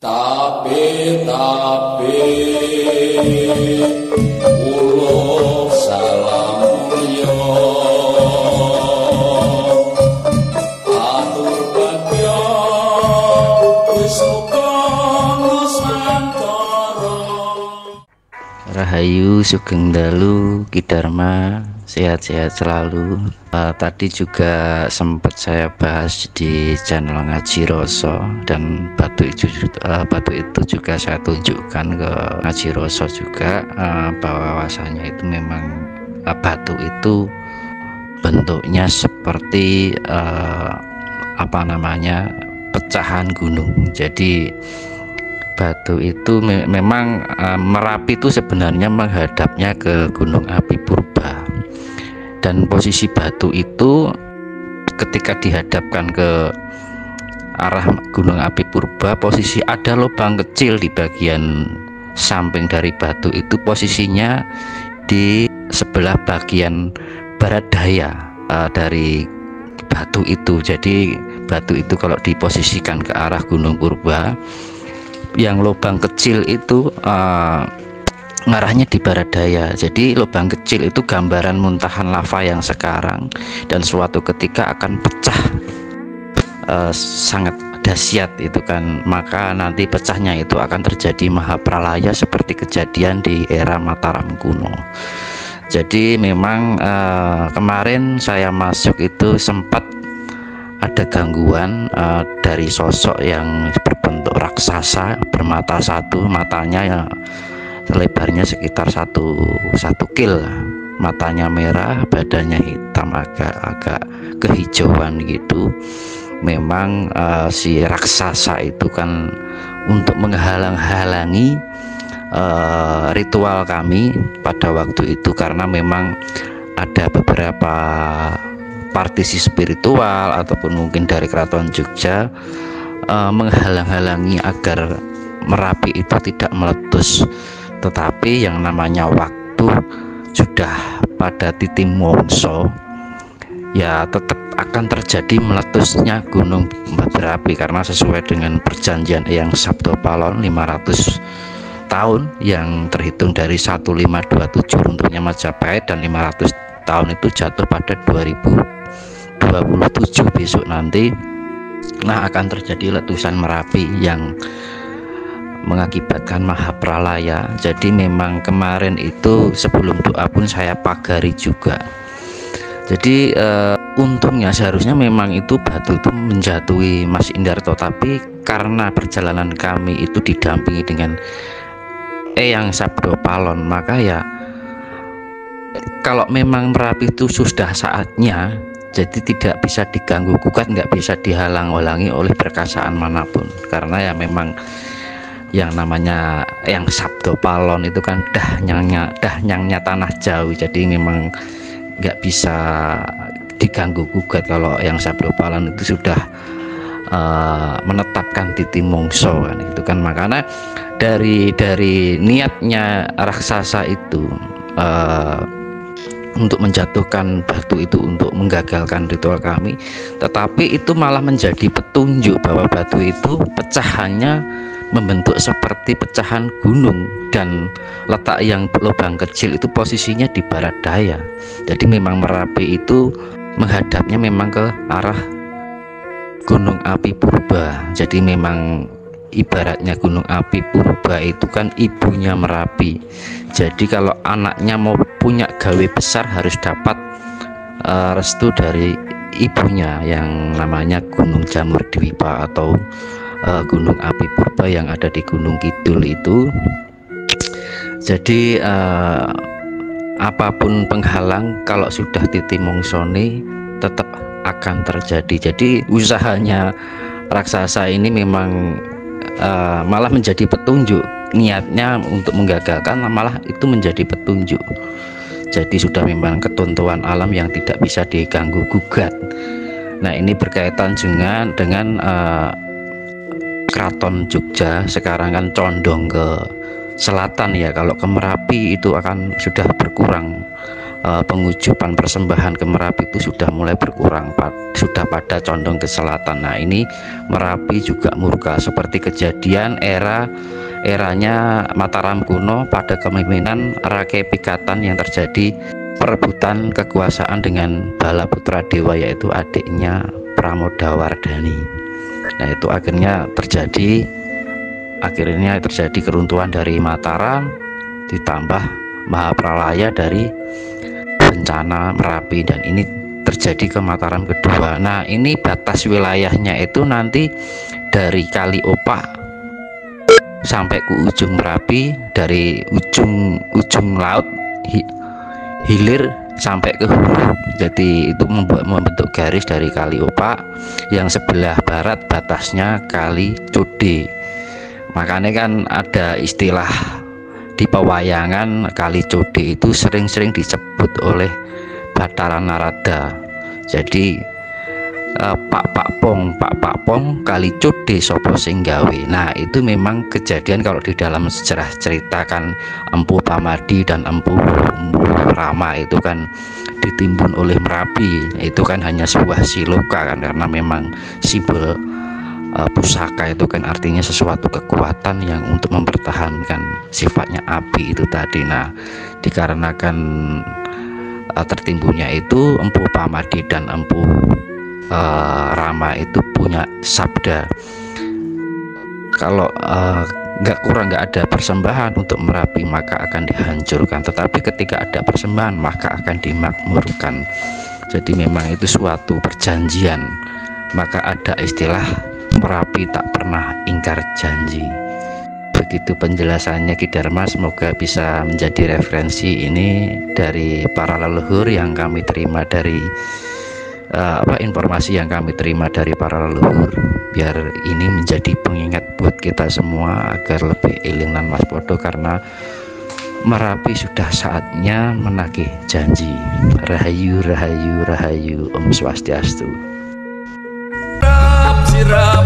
Tapi ulo salam yo atur bagyo wisuka nusantara. Rahayu Sugeng Dalu Kidharma, sehat-sehat selalu. Tadi juga sempat saya bahas di channel Ngaji Rasa, dan batu itu juga saya tunjukkan ke Ngaji Rasa juga, bahwasanya itu memang batu itu bentuknya seperti pecahan gunung. Jadi batu itu memang Merapi itu sebenarnya menghadapnya ke Gunung Api Purba, dan posisi batu itu ketika dihadapkan ke arah Gunung Api Purba, posisi ada lubang kecil di bagian samping dari batu itu, posisinya di sebelah bagian barat daya dari batu itu. Jadi batu itu kalau diposisikan ke arah Gunung Purba, yang lubang kecil itu ngarahnya di barat daya. Jadi lubang kecil itu gambaran muntahan lava yang sekarang dan suatu ketika akan pecah, sangat dahsyat itu kan. Maka nanti pecahnya itu akan terjadi mahapralaya seperti kejadian di era Mataram kuno. Jadi memang kemarin saya masuk itu sempat ada gangguan dari sosok yang berbentuk raksasa bermata satu, matanya ya lebarnya sekitar satu kil, matanya merah, badannya hitam, agak kehijauan gitu. Memang si raksasa itu kan untuk menghalang-halangi ritual kami pada waktu itu, karena memang ada beberapa partisi spiritual ataupun mungkin dari Keraton Jogja menghalang-halangi agar Merapi itu tidak meletus. Tetapi yang namanya waktu sudah pada titik mongso, ya tetap akan terjadi meletusnya Gunung Merapi, karena sesuai dengan perjanjian Eyang Sabdo Palon 500 tahun yang terhitung dari 1527 runtuhnya Majapahit, dan 500 tahun itu jatuh pada 2027 besok nanti. Nah, akan terjadi letusan Merapi yang mengakibatkan mahapralaya. Jadi memang kemarin itu sebelum doa pun saya pagari juga. Jadi untungnya seharusnya memang itu batu itu menjatuhi Mas Indarto, tapi karena perjalanan kami itu didampingi dengan Eyang Sabdo Palon, maka ya kalau memang Merapi itu sudah saatnya, jadi tidak bisa diganggu gugat, nggak bisa dihalang-halangi oleh perkasaan manapun. Karena ya memang yang namanya Eyang Sabdo Palon itu kan dahyangnya tanah jauh, jadi memang nggak bisa diganggu gugat kalau Eyang Sabdo Palon itu sudah menetapkan titik mongso kan itu kan. Makanya dari niatnya raksasa itu untuk menjatuhkan batu itu untuk menggagalkan ritual kami, tetapi itu malah menjadi petunjuk bahwa batu itu pecahannya membentuk seperti pecahan gunung, dan letak yang lubang kecil itu posisinya di barat daya. Jadi memang Merapi itu menghadapnya memang ke arah Gunung Api Purba. Jadi memang ibaratnya Gunung Api Purba itu kan ibunya Merapi. Jadi kalau anaknya mau punya gawe besar harus dapat restu dari ibunya yang namanya Gunung Jamur Dwipa atau Gunung Api Purba yang ada di Gunung Kidul itu. Jadi apapun penghalang, kalau sudah titik mongsone tetap akan terjadi. Jadi usahanya raksasa ini memang malah menjadi petunjuk. Niatnya untuk menggagalkan malah itu menjadi petunjuk. Jadi sudah memang ketentuan alam yang tidak bisa diganggu gugat. Nah, ini berkaitan juga dengan Keraton Jogja sekarang kan condong ke selatan ya. Kalau ke Merapi itu akan sudah berkurang pengujuban persembahan ke Merapi itu sudah mulai berkurang, sudah pada condong ke selatan. Nah, ini Merapi juga murka seperti kejadian eranya Mataram kuno pada kepemimpinan Rake Pikatan yang terjadi perebutan kekuasaan dengan Bala Putra Dewa, yaitu adiknya Pramodawardhani. Nah, itu akhirnya terjadi keruntuhan dari Mataram ditambah Mahapralaya dari bencana Merapi, dan ini terjadi ke Mataram kedua. Nah, ini batas wilayahnya itu nanti dari Kali Opak sampai ke ujung Merapi, dari ujung laut hilir sampai ke hulu. Jadi itu membentuk garis dari Kali Opak, yang sebelah barat batasnya Kali Code. Makanya kan ada istilah di pewayangan Kali Code itu sering-sering disebut oleh Bathara Narada. Jadi Pak Pong Kali Code sopo sing gawe. Nah, itu memang kejadian kalau di dalam sejarah ceritakan Empu Pamadi dan Empu Rama itu kan ditimbun oleh Merapi. Itu kan hanya sebuah siloka kan, karena memang simbol pusaka itu kan artinya sesuatu kekuatan yang untuk mempertahankan sifatnya api itu tadi. Nah, dikarenakan tertimbunnya itu, Empu Pamadi dan Empu Rama itu punya sabda, kalau nggak ada persembahan untuk Merapi maka akan dihancurkan, tetapi ketika ada persembahan maka akan dimakmurkan. Jadi memang itu suatu perjanjian. Maka ada istilah Merapi tak pernah ingkar janji. Begitu penjelasannya Ki Dharma, semoga bisa menjadi referensi ini dari para leluhur yang kami terima dari informasi yang kami terima dari para leluhur, biar ini menjadi pengingat buat kita semua agar lebih eling lan waspada, karena Merapi sudah saatnya menagih janji. Rahayu, rahayu, rahayu. Om Swastiastu. Sirap